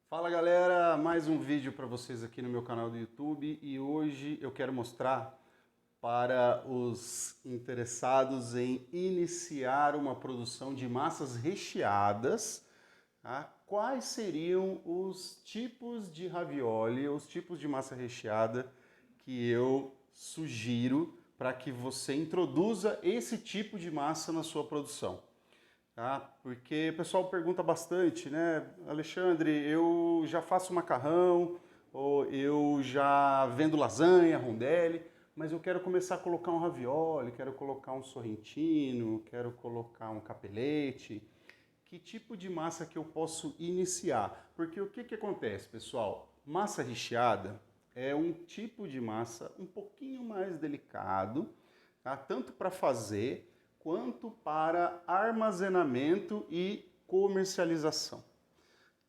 Fala galera, mais um vídeo para vocês aqui no meu canal do YouTube e hoje eu quero mostrar para os interessados em iniciar uma produção de massas recheadas, tá? Quais seriam os tipos de ravioli, os tipos de massa recheada que eu sugiro para que você introduza esse tipo de massa na sua produção. Tá? Porque o pessoal pergunta bastante, né? Alexandre, eu já faço macarrão, ou eu já vendo lasanha, rondelli, mas eu quero começar a colocar um ravioli, quero colocar um sorrentino, quero colocar um capelete. Que tipo de massa que eu posso iniciar? Porque o que acontece, pessoal? Massa recheada é um tipo de massa um pouquinho mais delicado, tá? Tanto para fazer quanto para armazenamento e comercialização.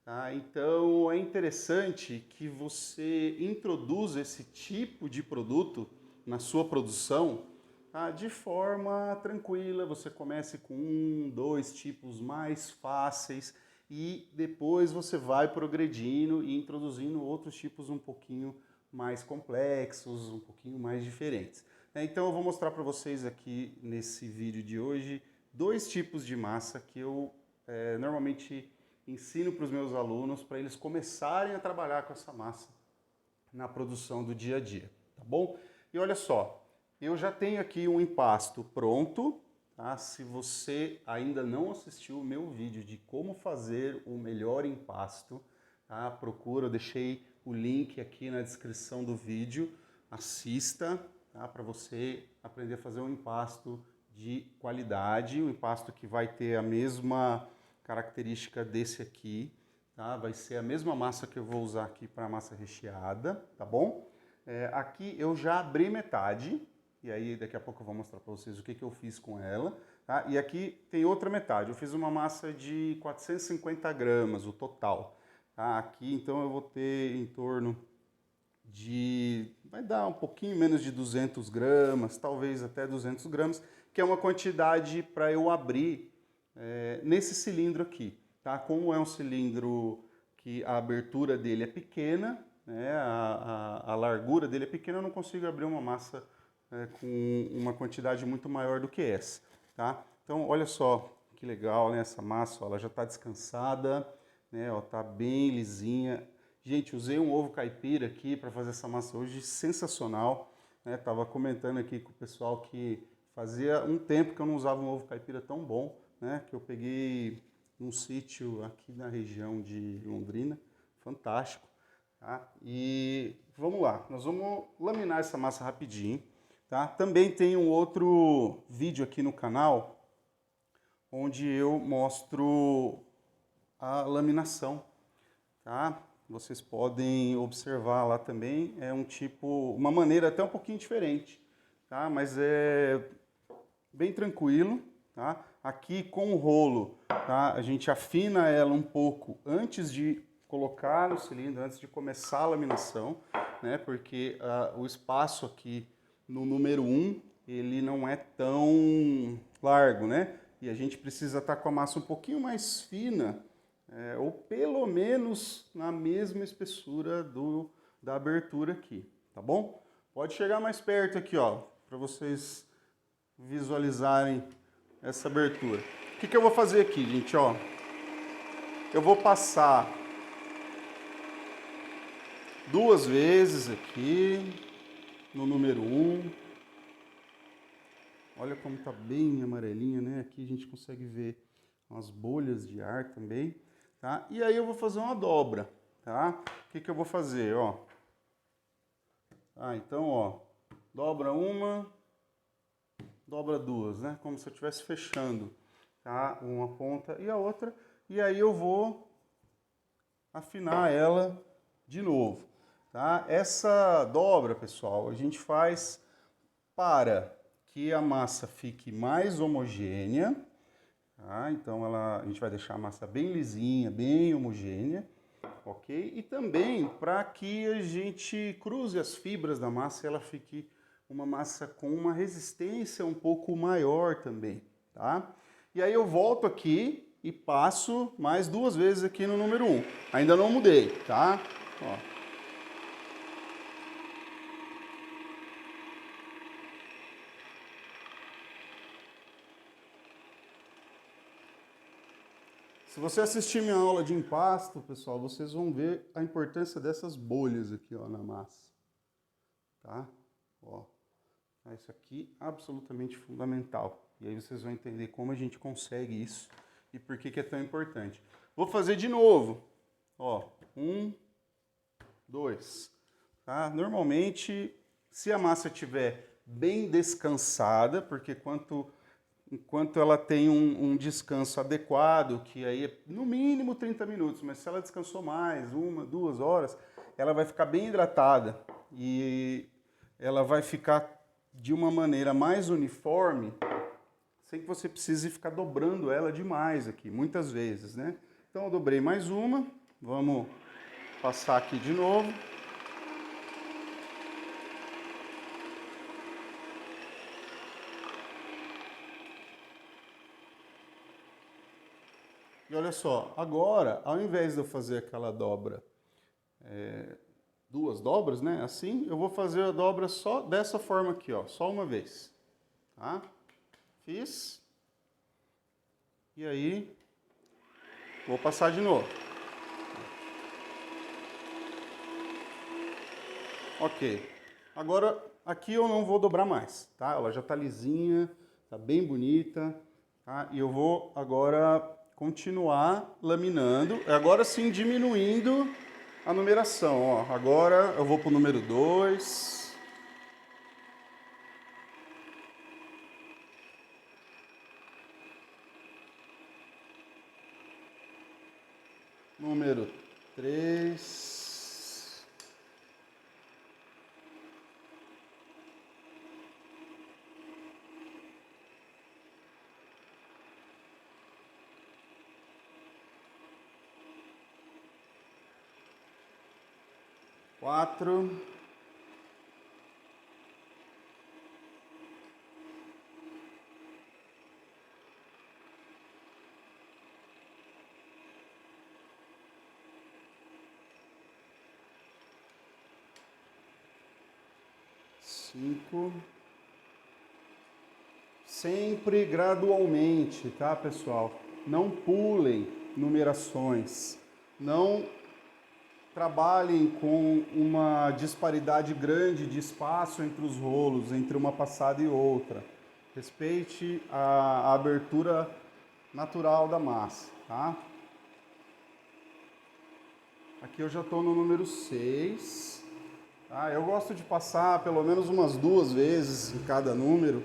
Tá? Então é interessante que você introduza esse tipo de produto na sua produção, tá? De forma tranquila. Você comece com um, dois tipos mais fáceis e depois você vai progredindo e introduzindo outros tipos um pouquinho mais complexos, um pouquinho mais diferentes. Então eu vou mostrar para vocês aqui nesse vídeo de hoje dois tipos de massa que eu normalmente ensino para os meus alunos para eles começarem a trabalhar com essa massa na produção do dia a dia, tá bom? E olha só, eu já tenho aqui um impasto pronto, tá? Se você ainda não assistiu o meu vídeo de como fazer o melhor impasto, tá? Procura, eu deixei o link aqui na descrição do vídeo, assista, tá? Para você aprender a fazer um impasto de qualidade, um impasto que vai ter a mesma característica desse aqui, tá? Vai ser a mesma massa que eu vou usar aqui para a massa recheada, tá bom? Aqui eu já abri metade, e aí daqui a pouco eu vou mostrar para vocês o que eu fiz com ela, tá? E aqui tem outra metade, eu fiz uma massa de 450 gramas, o total, tá? Aqui então eu vou ter em torno de, vai dar um pouquinho menos de 200 gramas, talvez até 200 gramas, que é uma quantidade para eu abrir nesse cilindro aqui, tá? Como é um cilindro que a abertura dele é pequena, né? A largura dele é pequena, eu não consigo abrir uma massa com uma quantidade muito maior do que essa, tá? Então, olha só que legal, né? Essa massa, ó, ela já está descansada, né? Ó, tá bem lisinha. Gente, usei um ovo caipira aqui para fazer essa massa hoje, sensacional, né? Tava comentando aqui com o pessoal que fazia um tempo que eu não usava um ovo caipira tão bom, né? Que eu peguei num sítio aqui na região de Londrina, fantástico, tá? E vamos lá, nós vamos laminar essa massa rapidinho, tá? Também tem um outro vídeo aqui no canal onde eu mostro a laminação, tá? Vocês podem observar lá também, é um tipo, uma maneira até um pouquinho diferente, tá? Mas é bem tranquilo, tá? Aqui com o rolo, tá? A gente afina ela um pouco antes de colocar no cilindro, antes de começar a laminação, né? Porque o espaço aqui no número 1, ele não é tão largo, né? E a gente precisa estar com a massa um pouquinho mais fina, ou pelo menos na mesma espessura da abertura aqui, tá bom? Pode chegar mais perto aqui, ó, para vocês visualizarem essa abertura. O que eu vou fazer aqui, gente, ó? Eu vou passar duas vezes aqui no número 1. Olha como tá bem amarelinha, né? Aqui a gente consegue ver umas bolhas de ar também, tá? E aí eu vou fazer uma dobra, tá? O que eu vou fazer, ó? Então, ó, dobra uma, dobra duas, né? Como se eu estivesse fechando, tá? Uma ponta e a outra. E aí eu vou afinar ela de novo, tá? Essa dobra, pessoal, a gente faz para que a massa fique mais homogênea, tá? Então a gente vai deixar a massa bem lisinha, bem homogênea, ok? E também para que a gente cruze as fibras da massa e ela fique uma massa com uma resistência um pouco maior também, tá? E aí eu volto aqui, e passo mais 2 vezes aqui no número 1. Ainda não mudei, tá? Ó. Se você assistir minha aula de empasto, pessoal, vocês vão ver a importância dessas bolhas aqui, ó, na massa, tá? Ó, isso aqui é absolutamente fundamental. E aí vocês vão entender como a gente consegue isso e por que é tão importante. Vou fazer de novo, ó, 1, 2, tá? Normalmente, se a massa estiver bem descansada, porque enquanto ela tem um descanso adequado, que aí é no mínimo 30 minutos, mas se ela descansou mais, 1, 2 horas, ela vai ficar bem hidratada e ela vai ficar de uma maneira mais uniforme, sem que você precise ficar dobrando ela demais aqui, muitas vezes, né? Então eu dobrei mais uma, vamos passar aqui de novo. E olha só, agora, ao invés de eu fazer aquela dobra, 2 dobras, né? Assim, eu vou fazer a dobra só dessa forma aqui, ó, só uma vez, tá? Fiz. E aí, vou passar de novo. Ok. Agora, aqui eu não vou dobrar mais, tá? Ela já tá lisinha, tá bem bonita, tá? E eu vou agora continuar laminando, agora sim diminuindo a numeração, ó. Agora eu vou pro número 2. Número 3. Quatro. Cinco. Sempre gradualmente, tá, pessoal? Não pulem numerações. Não trabalhem com uma disparidade grande de espaço entre os rolos, entre uma passada e outra. Respeite a abertura natural da massa, tá? Aqui eu já estou no número 6. Tá? Eu gosto de passar pelo menos umas 2 vezes em cada número,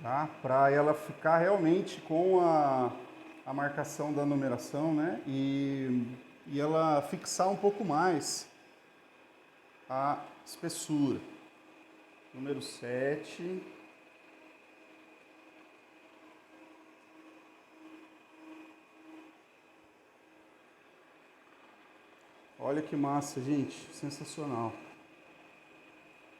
tá? Para ela ficar realmente com a marcação da numeração, né? E ela fixar um pouco mais a espessura. Número 7. Olha que massa, gente, sensacional.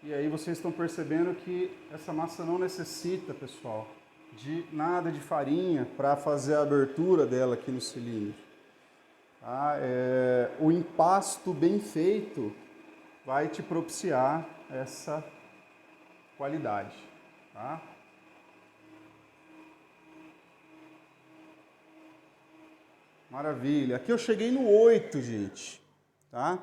E aí vocês estão percebendo que essa massa não necessita, pessoal, de nada de farinha para fazer a abertura dela aqui no cilindro. Tá? O empasto bem feito vai te propiciar essa qualidade. Tá? Maravilha. Aqui eu cheguei no 8, gente. Tá?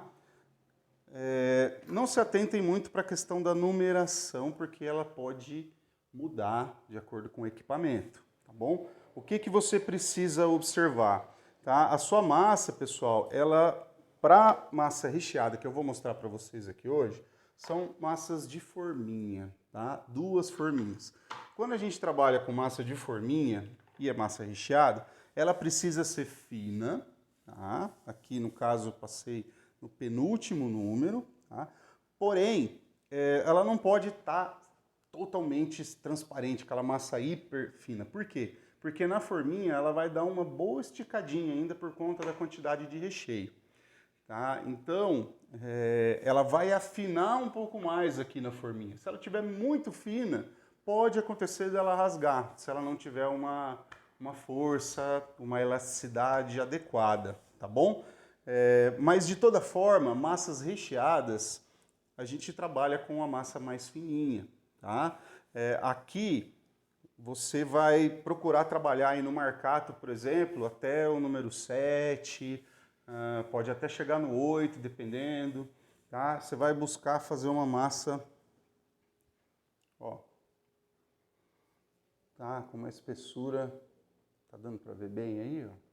Não se atentem muito para a questão da numeração, porque ela pode mudar de acordo com o equipamento, tá bom? O que que você precisa observar? Tá? A sua massa, pessoal, ela, para massa recheada, que eu vou mostrar para vocês aqui hoje, são massas de forminha, tá? 2 forminhas. Quando a gente trabalha com massa de forminha e é massa recheada, ela precisa ser fina, tá? Aqui no caso eu passei no penúltimo número, tá? Porém, ela não pode estar totalmente transparente, aquela massa hiper fina. Por quê? Porque na forminha ela vai dar uma boa esticadinha ainda por conta da quantidade de recheio. Tá? Então, ela vai afinar um pouco mais aqui na forminha. Se ela estiver muito fina, pode acontecer dela rasgar, se ela não tiver uma força, uma elasticidade adequada, tá bom? Mas de toda forma, massas recheadas, a gente trabalha com a massa mais fininha, tá? Aqui você vai procurar trabalhar aí no marcato, por exemplo, até o número 7, pode até chegar no 8, dependendo, tá? Você vai buscar fazer uma massa, ó, tá? Com uma espessura, tá dando para ver bem aí, ó?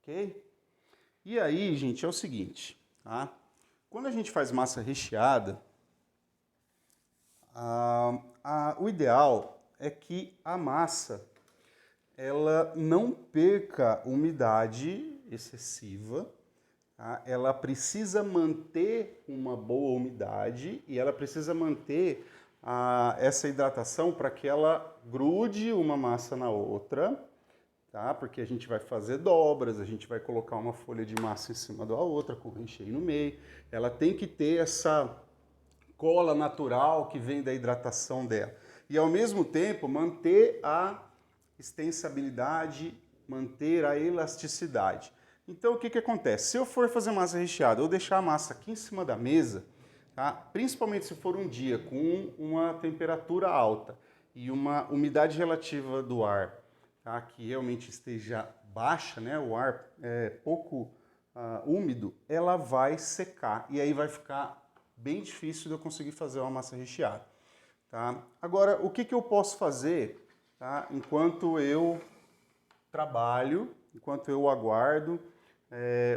Ok? E aí, gente, é o seguinte, tá? Quando a gente faz massa recheada, o ideal é que a massa ela não perca umidade excessiva, tá? Ela precisa manter uma boa umidade e ela precisa manter essa hidratação para que ela grude uma massa na outra, tá? Porque a gente vai fazer dobras, a gente vai colocar uma folha de massa em cima da outra com recheio no meio. Ela tem que ter essa cola natural que vem da hidratação dela. E ao mesmo tempo manter a extensibilidade, manter a elasticidade. Então o que que acontece? Se eu for fazer massa recheada, eu deixar a massa aqui em cima da mesa, tá? Principalmente se for um dia com uma temperatura alta e uma umidade relativa do ar, tá? Que realmente esteja baixa, né? O ar é pouco úmido, ela vai secar e aí vai ficar bem difícil de eu conseguir fazer uma massa recheada, tá? Agora, o que que eu posso fazer, tá? Enquanto eu trabalho, enquanto eu aguardo,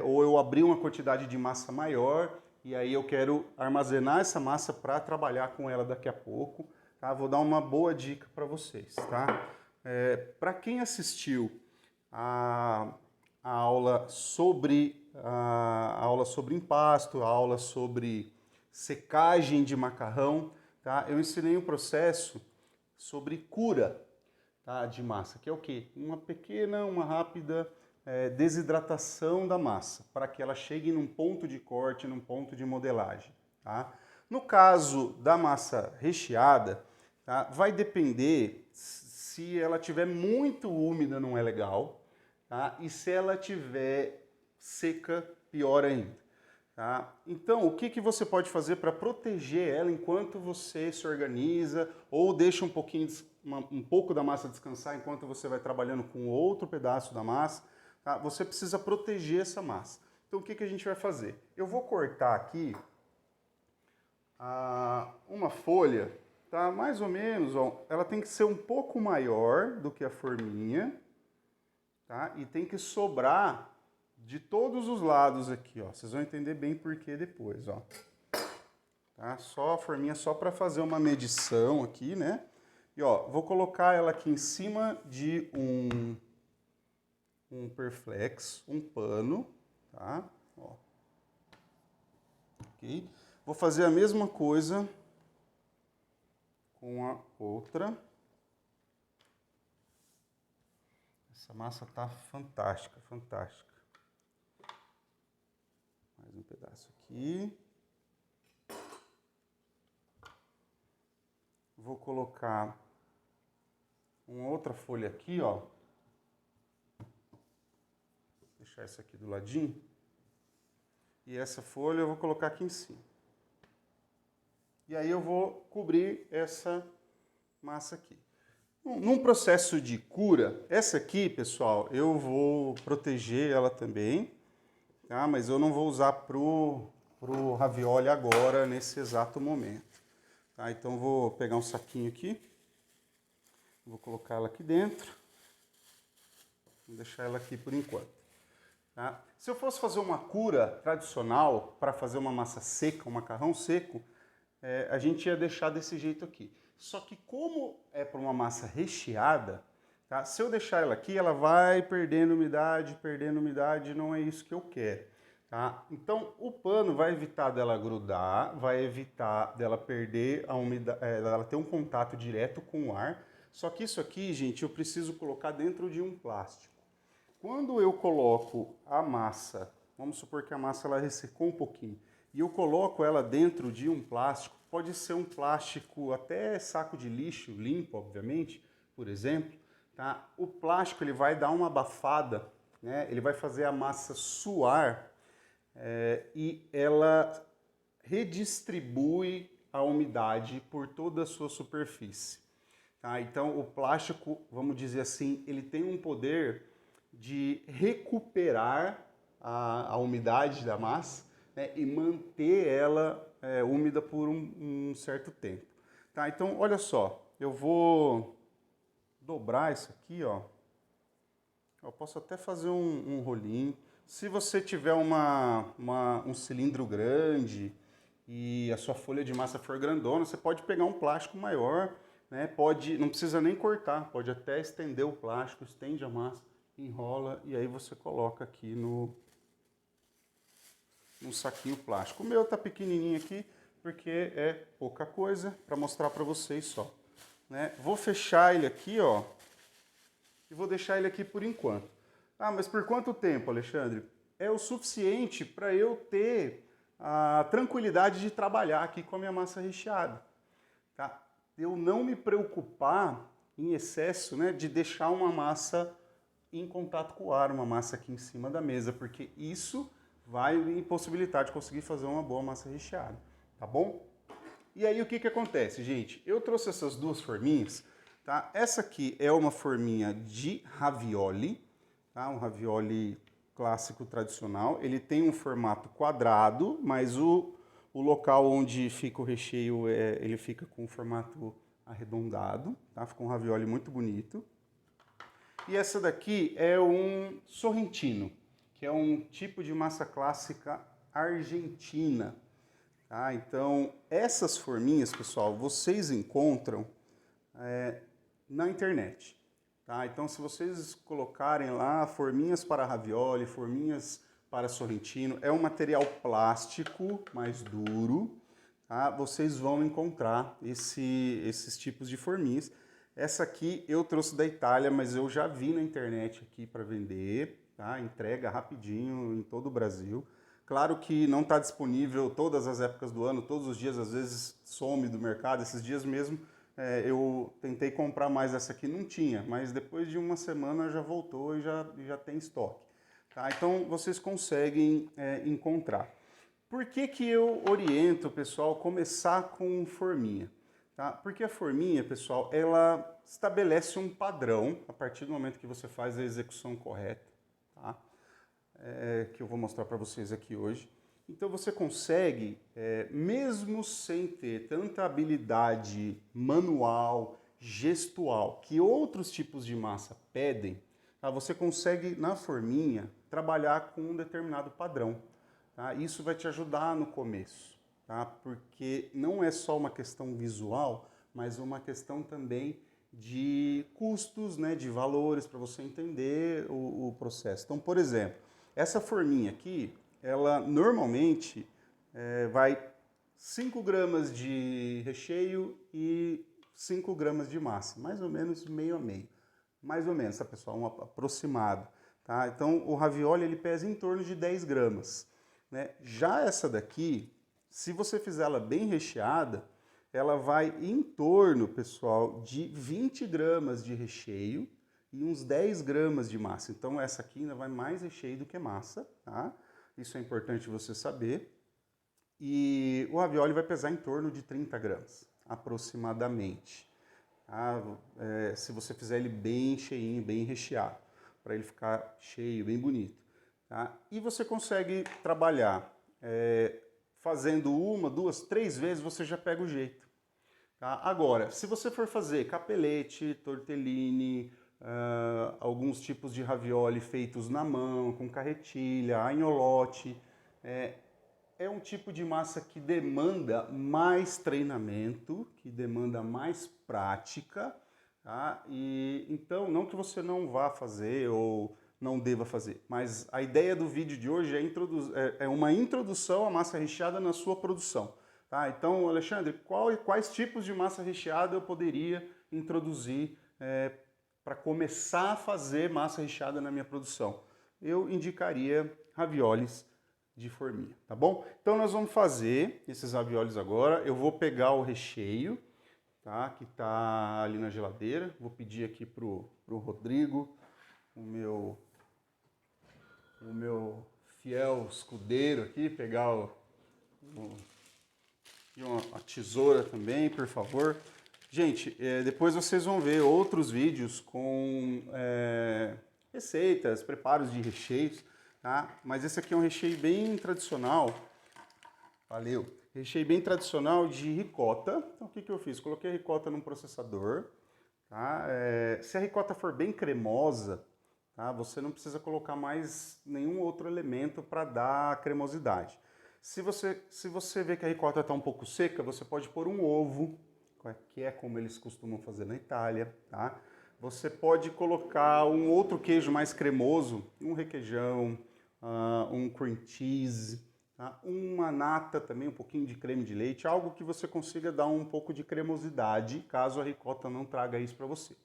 ou eu abrir uma quantidade de massa maior e aí eu quero armazenar essa massa para trabalhar com ela daqui a pouco, tá? Vou dar uma boa dica para vocês, tá? Para quem assistiu a aula sobre empasto, a aula sobre secagem de macarrão, tá? Eu ensinei um processo sobre cura, tá, de massa, que é o quê? Uma pequena, uma rápida desidratação da massa, para que ela chegue num ponto de corte, num ponto de modelagem, tá? No caso da massa recheada, tá, vai depender se ela tiver muito úmida não é legal, tá? E se ela tiver seca, pior ainda. Tá? Então, o que que você pode fazer para proteger ela enquanto você se organiza ou deixa um pouco da massa descansar enquanto você vai trabalhando com outro pedaço da massa? Tá? Você precisa proteger essa massa. Então, o que que a gente vai fazer? Eu vou cortar aqui uma folha, tá? Mais ou menos, ó, ela tem que ser um pouco maior do que a forminha, tá? E tem que sobrar de todos os lados aqui, ó. Vocês vão entender bem por que depois, ó. Tá? Só a forminha só para fazer uma medição aqui, né? E ó, vou colocar ela aqui em cima de um perflex, um pano, tá? Ó. Ok? Vou fazer a mesma coisa com a outra. Essa massa tá fantástica, fantástica. Mais um pedaço aqui. Vou colocar uma outra folha aqui, ó. Deixar essa aqui do ladinho. E essa folha eu vou colocar aqui em cima. E aí eu vou cobrir essa massa aqui. Num processo de cura, essa aqui, pessoal, eu vou proteger ela também, tá? Mas eu não vou usar pro ravioli agora, nesse exato momento. Tá? Então eu vou pegar um saquinho aqui, vou colocar ela aqui dentro, vou deixar ela aqui por enquanto. Tá? Se eu fosse fazer uma cura tradicional para fazer uma massa seca, um macarrão seco, a gente ia deixar desse jeito aqui. Só que como é para uma massa recheada, tá? Se eu deixar ela aqui, ela vai perdendo umidade, não é isso que eu quero. Tá? Então o pano vai evitar dela grudar, vai evitar dela perder a umidade, dela ter um contato direto com o ar. Só que isso aqui, gente, eu preciso colocar dentro de um plástico. Quando eu coloco a massa, vamos supor que a massa ela ressecou um pouquinho, e eu coloco ela dentro de um plástico, pode ser um plástico até saco de lixo, limpo, obviamente, por exemplo, tá? O plástico ele vai dar uma abafada, né? Ele vai fazer a massa suar e ela redistribui a umidade por toda a sua superfície. Tá? Então o plástico, vamos dizer assim, ele tem um poder de recuperar a umidade da massa, né, e manter ela úmida por um certo tempo. Tá? Então olha só, eu vou dobrar isso aqui, ó. Eu posso até fazer um rolinho. Se você tiver um cilindro grande e a sua folha de massa for grandona, você pode pegar um plástico maior, né? Não precisa nem cortar, pode até estender o plástico, estende a massa, enrola e aí você coloca aqui no saquinho plástico. O meu tá pequenininho aqui porque é pouca coisa para mostrar para vocês só, né? Vou fechar ele aqui, ó, e vou deixar ele aqui por enquanto. Ah, mas por quanto tempo, Alexandre? É o suficiente para eu ter a tranquilidade de trabalhar aqui com a minha massa recheada, tá? Eu não me preocupar em excesso, né, de deixar uma massa em contato com o ar, uma massa aqui em cima da mesa, porque isso vai me impossibilitar de conseguir fazer uma boa massa recheada, tá bom? E aí o que acontece, gente? Eu trouxe essas duas forminhas, tá? Essa aqui é uma forminha de ravioli, tá? Um ravioli clássico tradicional. Ele tem um formato quadrado, mas o local onde fica o recheio ele fica com um formato arredondado, tá? Fica um ravioli muito bonito. E essa daqui é um sorrentino, que é um tipo de massa clássica argentina. Tá? Então, essas forminhas, pessoal, vocês encontram na internet. Tá? Então, se vocês colocarem lá forminhas para ravioli, forminhas para sorrentino, é um material plástico mais duro, tá? Vocês vão encontrar esses tipos de forminhas. Essa aqui eu trouxe da Itália, mas eu já vi na internet aqui para vender, tá? Entrega rapidinho em todo o Brasil. Claro que não está disponível todas as épocas do ano, todos os dias, às vezes some do mercado. Esses dias mesmo eu tentei comprar mais essa aqui, não tinha, mas depois de uma semana já voltou e já tem estoque. Tá? Então vocês conseguem encontrar. Por que eu oriento o pessoal a começar com forminha? Tá? Porque a forminha, pessoal, ela estabelece um padrão a partir do momento que você faz a execução correta, tá? Que eu vou mostrar para vocês aqui hoje. Então você consegue, mesmo sem ter tanta habilidade manual, gestual, que outros tipos de massa pedem, tá? Você consegue, na forminha, trabalhar com um determinado padrão. Tá? Isso vai te ajudar no começo, tá? Porque não é só uma questão visual, mas uma questão também de custos, né, de valores, para você entender o processo. Então, por exemplo, essa forminha aqui, ela normalmente vai 5 gramas de recheio e 5 gramas de massa, mais ou menos meio a meio. Mais ou menos, tá, pessoal? Um aproximado. Tá? Então, o ravioli ele pesa em torno de 10 gramas. Né? Já essa daqui, se você fizer ela bem recheada, ela vai em torno, pessoal, de 20 gramas de recheio e uns 10 gramas de massa. Então essa aqui ainda vai mais recheio do que massa, tá? Isso é importante você saber. E o ravioli vai pesar em torno de 30 gramas, aproximadamente. Tá? Se você fizer ele bem cheinho, bem recheado, para ele ficar cheio, bem bonito. Tá? E você consegue trabalhar fazendo uma, duas, três vezes, você já pega o jeito. Tá? Agora, se você for fazer capelete, tortellini, alguns tipos de ravioli feitos na mão, com carretilha, agnolote, é um tipo de massa que demanda mais treinamento, que demanda mais prática, tá? E então, não que você não vá fazer ou não deva fazer, mas a ideia do vídeo de hoje é uma introdução à massa recheada na sua produção. Tá? Então, Alexandre, quais tipos de massa recheada eu poderia introduzir para começar a fazer massa recheada na minha produção? Eu indicaria raviolis de forminha, tá bom? Então nós vamos fazer esses raviolis agora. Eu vou pegar o recheio, tá? Que tá ali na geladeira. Vou pedir aqui pro Rodrigo, o meu fiel escudeiro aqui, pegar a tesoura também, por favor. Gente, depois vocês vão ver outros vídeos com receitas, preparos de recheios, tá? Mas esse aqui é um recheio bem tradicional. Valeu! Recheio bem tradicional de ricota. Então o que eu fiz? Coloquei a ricota num processador, tá? Se a ricota for bem cremosa, tá? Você não precisa colocar mais nenhum outro elemento para dar cremosidade. Se você vê que a ricota está um pouco seca, você pode pôr um ovo, que é como eles costumam fazer na Itália, tá? Você pode colocar um outro queijo mais cremoso, um requeijão, um cream cheese, tá? Uma nata também, um pouquinho de creme de leite, algo que você consiga dar um pouco de cremosidade, caso a ricota não traga isso para você.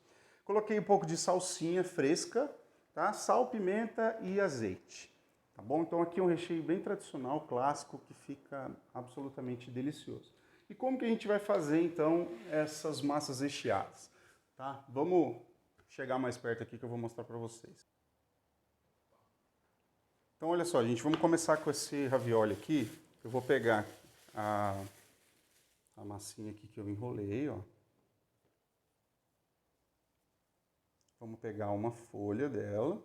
Coloquei um pouco de salsinha fresca, tá? Sal, pimenta e azeite. Tá bom? Então aqui é um recheio bem tradicional, clássico, que fica absolutamente delicioso. E como que a gente vai fazer então essas massas recheadas? Tá? Vamos chegar mais perto aqui que eu vou mostrar para vocês. Então olha só, gente, vamos começar com esse ravioli aqui. Eu vou pegar a massinha aqui que eu enrolei, ó. Vamos pegar uma folha dela.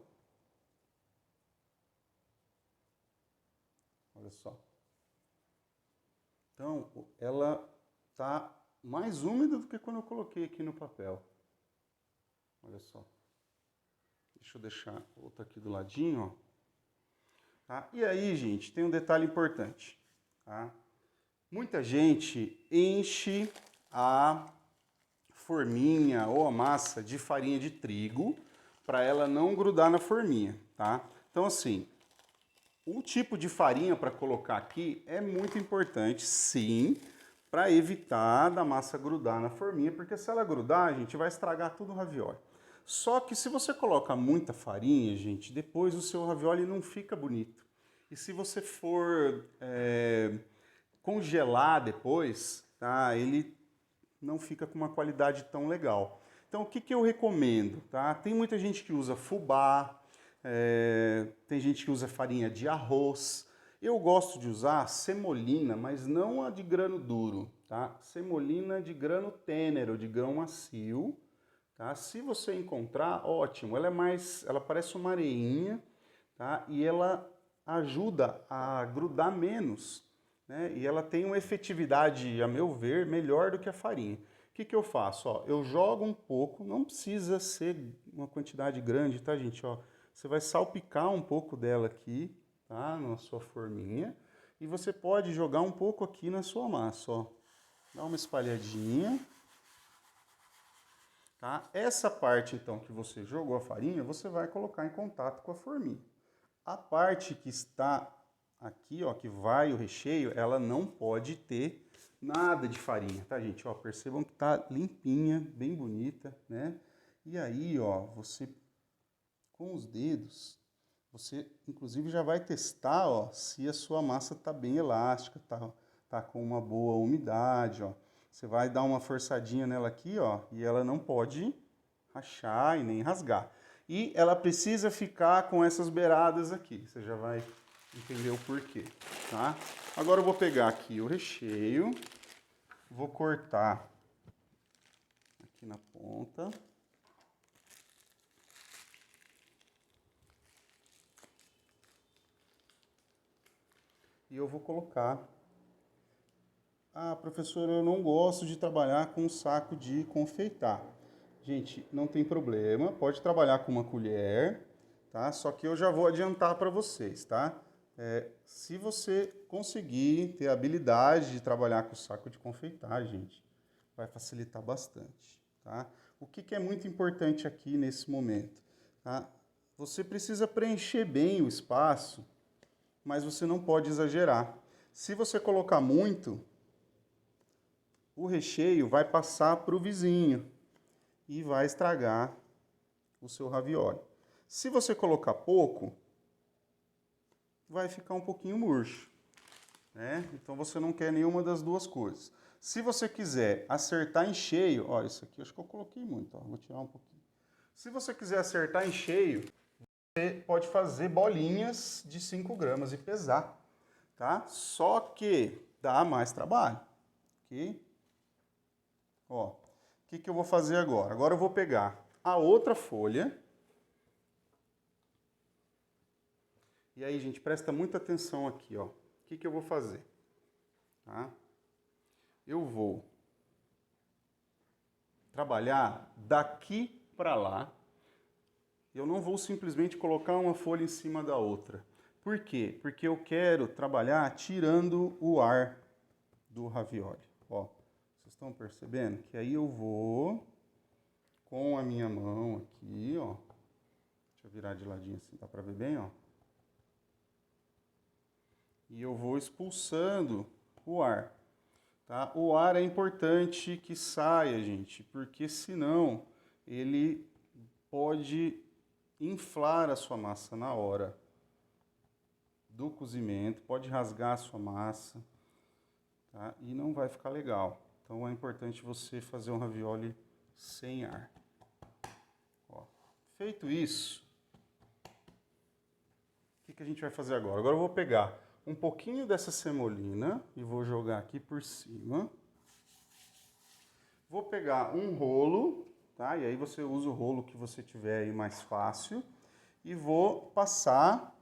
Olha só. Então, ela tá mais úmida do que quando eu coloquei aqui no papel. Olha só. Deixa eu deixar outra aqui do ladinho, ó. Tá? E aí, gente, tem um detalhe importante, tá? Muita gente enche a forminha ou a massa de farinha de trigo para ela não grudar na forminha, tá? Então, assim, o tipo de farinha para colocar aqui é muito importante, sim, para evitar da massa grudar na forminha, porque se ela grudar, a gente vai estragar tudo o ravioli. Só que se você coloca muita farinha, gente, depois o seu ravioli não fica bonito. E se você for congelar depois, tá, ele não fica com uma qualidade tão legal. Então o que eu recomendo? Tá? Tem muita gente que usa fubá, tem gente que usa farinha de arroz. Eu gosto de usar semolina, mas não a de grano duro, tá? Semolina de grano tênero, de grão macio, tá? Se você encontrar, ótimo. Ela parece uma areinha, tá? E ela ajuda a grudar menos, né? E ela tem uma efetividade, a meu ver, melhor do que a farinha. O que eu faço? Ó, eu jogo um pouco, não precisa ser uma quantidade grande, tá, gente? Ó, você vai salpicar um pouco dela aqui, tá? Na sua forminha. E você pode jogar um pouco aqui na sua massa, ó. Dá uma espalhadinha. Tá? Essa parte, então, que você jogou a farinha, você vai colocar em contato com a forminha. A parte que está aqui, ó, que vai o recheio, ela não pode ter nada de farinha, tá, gente? Ó, percebam que tá limpinha, bem bonita, né? E aí, ó, você com os dedos, você inclusive já vai testar, ó, se a sua massa tá bem elástica, tá com uma boa umidade, ó. Você vai dar uma forçadinha nela aqui, ó, e ela não pode rachar e nem rasgar. E ela precisa ficar com essas beiradas aqui. Você já vai entender o porquê, tá? Agora eu vou pegar aqui o recheio, vou cortar aqui na ponta. E eu vou colocar. Ah, professor, eu não gosto de trabalhar com um saco de confeitar. Gente, não tem problema, pode trabalhar com uma colher, tá? Só que eu já vou adiantar para vocês, tá? Se você conseguir ter a habilidade de trabalhar com o saco de confeitar, gente, vai facilitar bastante, tá? O que é muito importante aqui nesse momento, tá? Você precisa preencher bem o espaço, mas você não pode exagerar. Se você colocar muito, o recheio vai passar para o vizinho e vai estragar o seu ravioli. Se você colocar pouco, vai ficar um pouquinho murcho, né? Então você não quer nenhuma das duas coisas. Se você quiser acertar em cheio, ó, isso aqui eu acho que eu coloquei muito, ó, vou tirar um pouquinho. Se você quiser acertar em cheio, você pode fazer bolinhas de 5 gramas e pesar, tá? Só que dá mais trabalho, ok? Ó, o que eu vou fazer agora? Agora eu vou pegar a outra folha. E aí, gente, presta muita atenção aqui, ó. O que eu vou fazer? Tá? Eu vou trabalhar daqui para lá. Eu não vou simplesmente colocar uma folha em cima da outra. Por quê? Porque eu quero trabalhar tirando o ar do ravioli. Ó, vocês estão percebendo? Que aí eu vou com a minha mão aqui, ó. Deixa eu virar de ladinho assim, dá para ver bem, ó. E eu vou expulsando o ar. Tá? O ar é importante que saia, gente, porque senão ele pode inflar a sua massa na hora do cozimento, pode rasgar a sua massa, tá? E não vai ficar legal. Então é importante você fazer um ravioli sem ar. Ó, feito isso, o que a gente vai fazer agora? Agora eu vou pegar um pouquinho dessa semolina e vou jogar aqui por cima. Vou pegar um rolo, tá? E aí você usa o rolo que você tiver aí mais fácil. E vou passar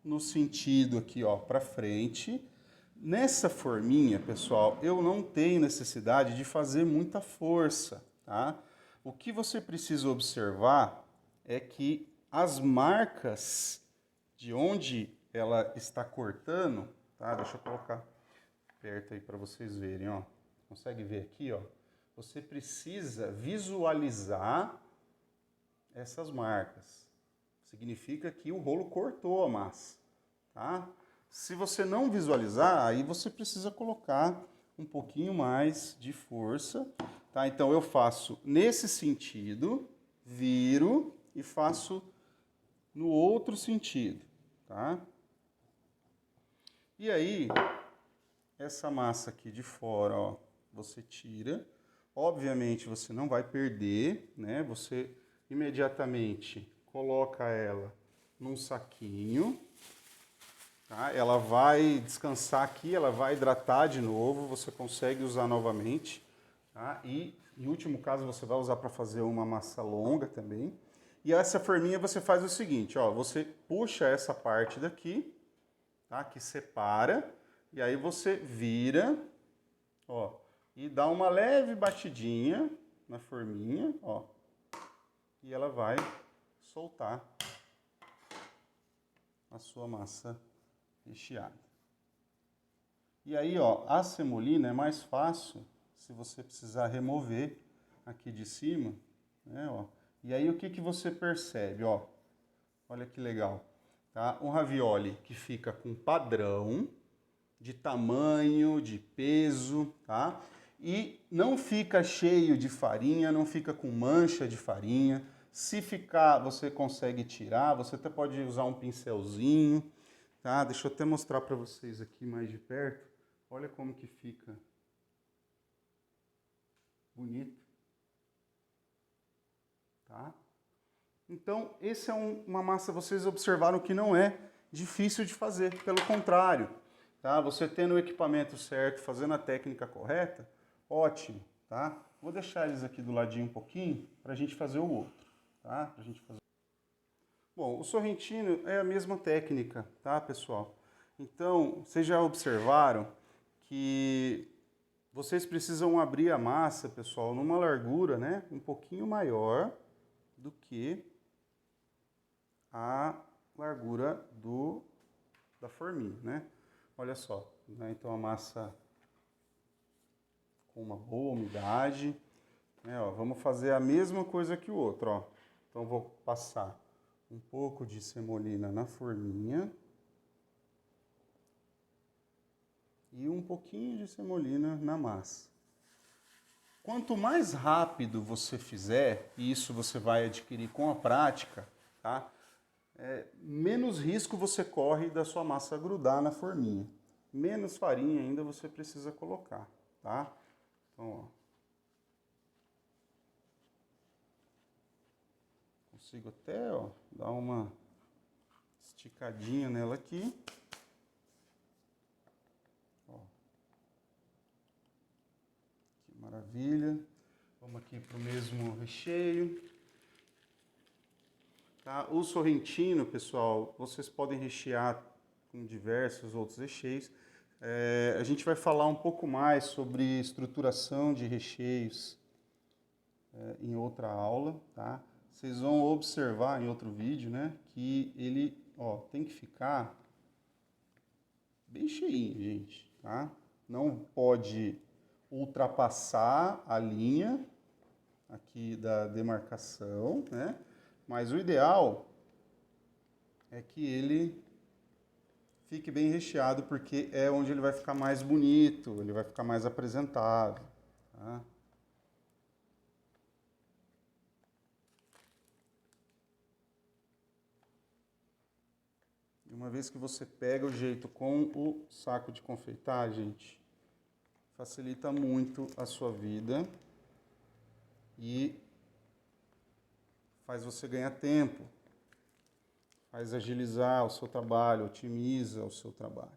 no sentido aqui, ó, pra frente. Nessa forminha, pessoal, eu não tenho necessidade de fazer muita força, tá? O que você precisa observar é que as marcas de onde ela está cortando, tá? Deixa eu colocar perto aí para vocês verem, ó. Consegue ver aqui, ó? Você precisa visualizar essas marcas. Significa que o rolo cortou a massa, tá? Se você não visualizar, aí você precisa colocar um pouquinho mais de força, tá? Então eu faço nesse sentido, viro e faço no outro sentido, tá? E aí, essa massa aqui de fora, ó, você tira. Obviamente você não vai perder, né? Você imediatamente coloca ela num saquinho, tá? Ela vai descansar aqui, ela vai hidratar de novo, você consegue usar novamente, tá? E em último caso você vai usar para fazer uma massa longa também. E essa forminha você faz o seguinte, ó, você puxa essa parte daqui, tá? Que separa, e aí você vira, ó, e dá uma leve batidinha na forminha, ó, e ela vai soltar a sua massa recheada. E aí, ó, a semolina é mais fácil se você precisar remover aqui de cima, né, ó. E aí o que você percebe, ó? Olha que legal, tá? Um ravioli que fica com padrão de tamanho, de peso, tá? E não fica cheio de farinha, não fica com mancha de farinha. Se ficar, você consegue tirar, você até pode usar um pincelzinho, tá? Deixa eu até mostrar para vocês aqui mais de perto. Olha como que fica bonito, tá? Então, esse é uma massa, vocês observaram que não é difícil de fazer, pelo contrário, tá? Você tendo o equipamento certo, fazendo a técnica correta, ótimo, tá? Vou deixar eles aqui do ladinho um pouquinho para a gente fazer o outro, tá? Pra gente fazer... Bom, o sorrentino é a mesma técnica, tá, pessoal? Então, vocês já observaram que vocês precisam abrir a massa, pessoal, numa largura, né, um pouquinho maior do que a largura da forminha, né? Olha só, né? Então a massa com uma boa umidade, né? Ó, vamos fazer a mesma coisa que o outro, ó. Então vou passar um pouco de semolina na forminha e um pouquinho de semolina na massa. Quanto mais rápido você fizer, e isso você vai adquirir com a prática, tá? menos risco você corre da sua massa grudar na forminha. Menos farinha ainda você precisa colocar, tá? Então, ó. Consigo até, ó, dar uma esticadinha nela aqui. Ó. Que maravilha. Vamos aqui para o mesmo recheio. Tá? O sorrentino, pessoal, vocês podem rechear com diversos outros recheios. A gente vai falar um pouco mais sobre estruturação de recheios em outra aula, tá? Vocês vão observar em outro vídeo, né, que ele, ó, tem que ficar bem cheinho, gente, tá? Não pode ultrapassar a linha aqui da demarcação, né? Mas o ideal é que ele fique bem recheado, porque é onde ele vai ficar mais bonito, ele vai ficar mais apresentável, tá? E uma vez que você pega o jeito com o saco de confeitar, gente, facilita muito a sua vida e faz você ganhar tempo, faz agilizar o seu trabalho, otimiza o seu trabalho.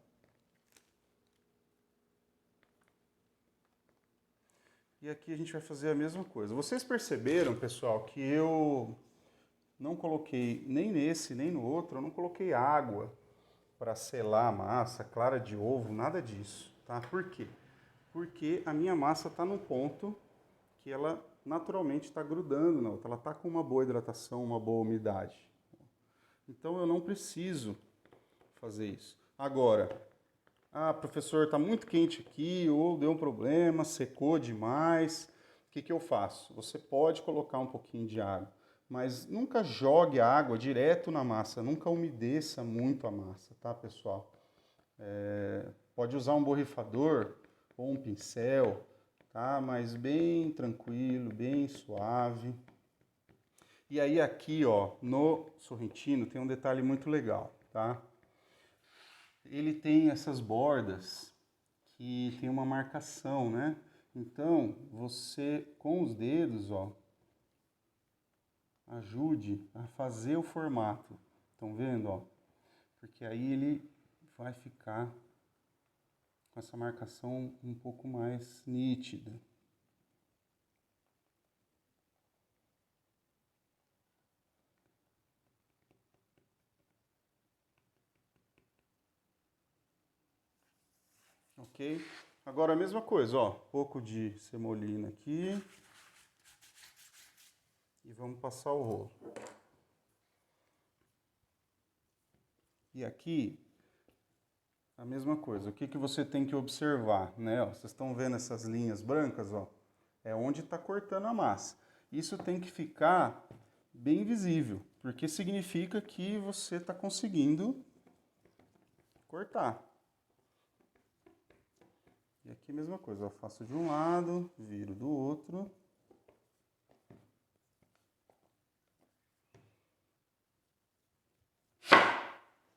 E aqui a gente vai fazer a mesma coisa. Vocês perceberam, pessoal, que eu não coloquei nem nesse, nem no outro, eu não coloquei água para selar a massa, clara de ovo, nada disso, tá? Por quê? Porque a minha massa está num ponto que ela naturalmente está grudando na outra, ela está com uma boa hidratação, uma boa umidade. Então eu não preciso fazer isso. Agora, professor, está muito quente aqui, ou deu um problema, secou demais, o que eu faço? Você pode colocar um pouquinho de água, mas nunca jogue a água direto na massa, nunca umedeça muito a massa, tá, pessoal? Pode usar um borrifador ou um pincel, tá? Mas bem tranquilo, bem suave. E aí aqui, ó, no sorrentino tem um detalhe muito legal, tá? Ele tem essas bordas que tem uma marcação, né? Então, você com os dedos, ó, ajude a fazer o formato. Estão vendo, ó? Porque aí ele vai ficar com essa marcação um pouco mais nítida. Ok? Agora a mesma coisa, ó, pouco de semolina aqui. E vamos passar o rolo. E aqui, a mesma coisa. O que você tem que observar, né? Ó, vocês estão vendo essas linhas brancas, ó? É onde está cortando a massa. Isso tem que ficar bem visível, porque significa que você está conseguindo cortar. E aqui a mesma coisa, eu faço de um lado, viro do outro.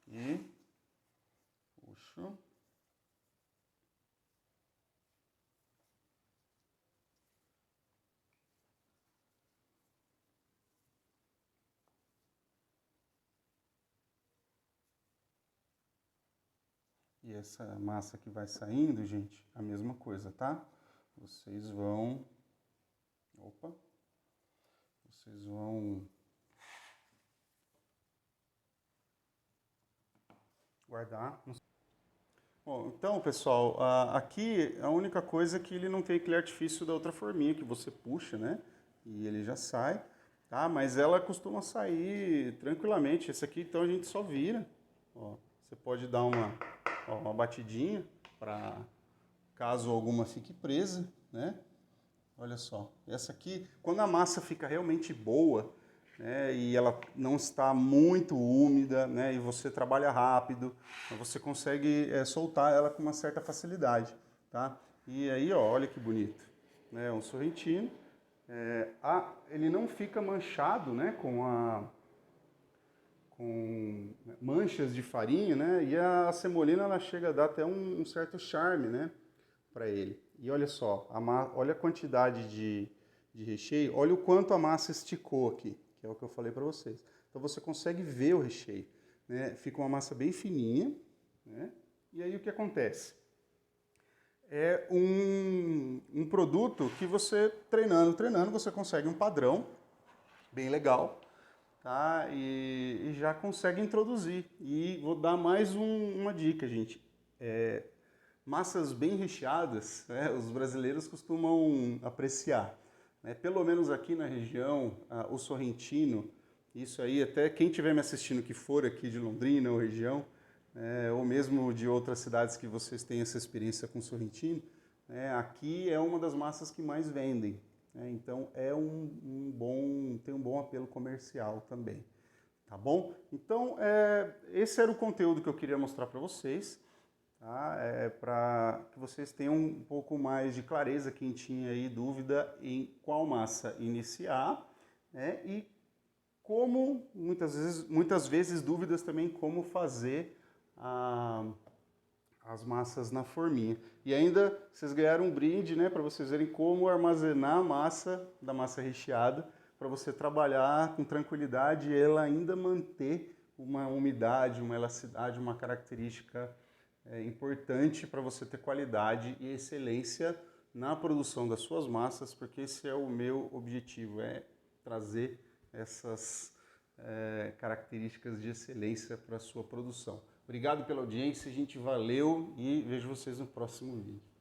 E puxo. E essa massa que vai saindo, gente, a mesma coisa, tá? Vocês vão... Opa! Vocês vão guardar. Bom, então, pessoal, aqui a única coisa é que ele não tem aquele artifício da outra forminha que você puxa, né? E ele já sai, tá? Mas ela costuma sair tranquilamente. Esse aqui, então, a gente só vira. Ó, você pode dar uma batidinha para caso alguma fique presa, né? Olha só, essa aqui, quando a massa fica realmente boa, né, e ela não está muito úmida, né, e você trabalha rápido, você consegue soltar ela com uma certa facilidade, tá? E aí, ó, olha que bonito, né, um sorrentino. Ele não fica manchado, né, com manchas de farinha, né? E a semolina ela chega a dar até um certo charme, né? Para ele. E olha só, olha a quantidade de recheio, olha o quanto a massa esticou aqui, que é o que eu falei para vocês. Então você consegue ver o recheio, né? Fica uma massa bem fininha, né? E aí o que acontece? É um produto que você treinando, você consegue um padrão bem legal, tá? E já consegue introduzir. E vou dar mais uma dica, gente. Massas bem recheadas, né, os brasileiros costumam apreciar. Né? Pelo menos aqui na região, o sorrentino, isso aí, até quem estiver me assistindo que for aqui de Londrina ou região, ou mesmo de outras cidades que vocês têm essa experiência com sorrentino, aqui é uma das massas que mais vendem. Né? Então tem um bom apelo comercial também. Tá bom? Então, esse era o conteúdo que eu queria mostrar para vocês. Tá? Para que vocês tenham um pouco mais de clareza, quem tinha aí dúvida em qual massa iniciar, né? E como, muitas vezes dúvidas também como fazer as massas na forminha. E ainda vocês ganharam um brinde, né, para vocês verem como armazenar a massa da massa recheada, para você trabalhar com tranquilidade e ela ainda manter uma umidade, uma elasticidade, uma característica importante para você ter qualidade e excelência na produção das suas massas, porque esse é o meu objetivo, trazer essas características de excelência para a sua produção. Obrigado pela audiência, gente, valeu e vejo vocês no próximo vídeo.